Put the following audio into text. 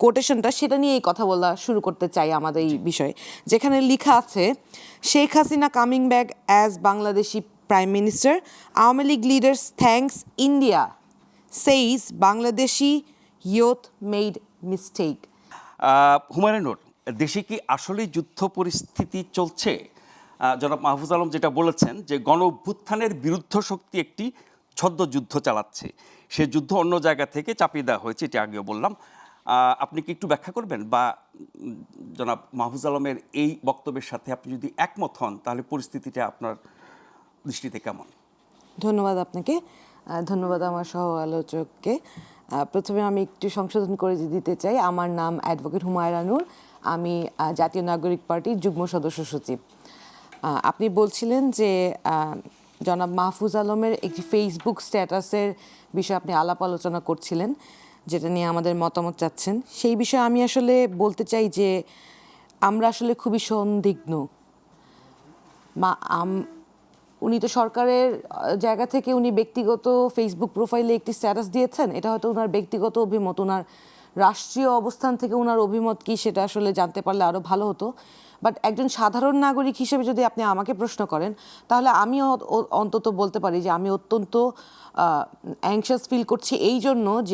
কোটেশনটা সেটা নিয়েই কথা বলা শুরু করতে চাই আমাদের এই বিষয়ে, যেখানে লেখা আছে Sheikh Hasina coming back as Bangladeshi prime minister, Awami League leaders thanks India, says Bangladeshi youth made mistake. Humayun Noor, দেশে কি আসলেই যুদ্ধ পরিস্থিতি চলছে? জনাব মাহফুজ আলম যেটা বলেছেন যে গণ অভ্যুত্থানের বিরুদ্ধ শক্তি একটি ছদ্ম যুদ্ধ চালাচ্ছে, সে যুদ্ধ অন্য জায়গা থেকে চাপিয়ে দেওয়া হয়েছে, এটি আগেও বললাম। আপনি কি একটু ব্যাখ্যা করবেন, বা জনাব মাহফুজ আলমের এই বক্তব্যের সাথে আপনি যদি একমত হন তাহলে পরিস্থিতিটা আপনার দৃষ্টিতে কেমন? ধন্যবাদ আপনাকে, ধন্যবাদ আমার সহ আলোচককে। প্রথমে আমি একটু সংশোধন করে দিতে চাই, আমার নাম অ্যাডভোকেট হুমায়রা নূর, আমি জাতীয় নাগরিক পার্টির যুগ্ম সদস্য সচিব। আপনি বলছিলেন যে জনাব মাহফুজ আলমের একটি ফেসবুক স্ট্যাটাসের বিষয়ে আপনি আলাপ আলোচনা করছিলেন, যেটা নিয়ে আমাদের মতামত চাচ্ছেন। সেই বিষয়ে আমি আসলে বলতে চাই যে আমরা আসলে খুবই সন্দিগ্ধ। উনি তো সরকারের জায়গা থেকে উনি ব্যক্তিগত ফেসবুক প্রোফাইলে একটি স্ট্যাটাস দিয়েছেন, এটা হয়তো ওনার ব্যক্তিগত অভিমত। ওনার রাষ্ট্রীয় অবস্থান থেকে ওনার অভিমত কি সেটা আসলে জানতে পারলে আরও ভালো হতো। বাট একজন সাধারণ নাগরিক হিসেবে যদি আপনি আমাকে প্রশ্ন করেন, তাহলে আমিও অন্তত বলতে পারি যে আমি অত্যন্ত অ্যাংশাস ফিল করছি এই জন্য যে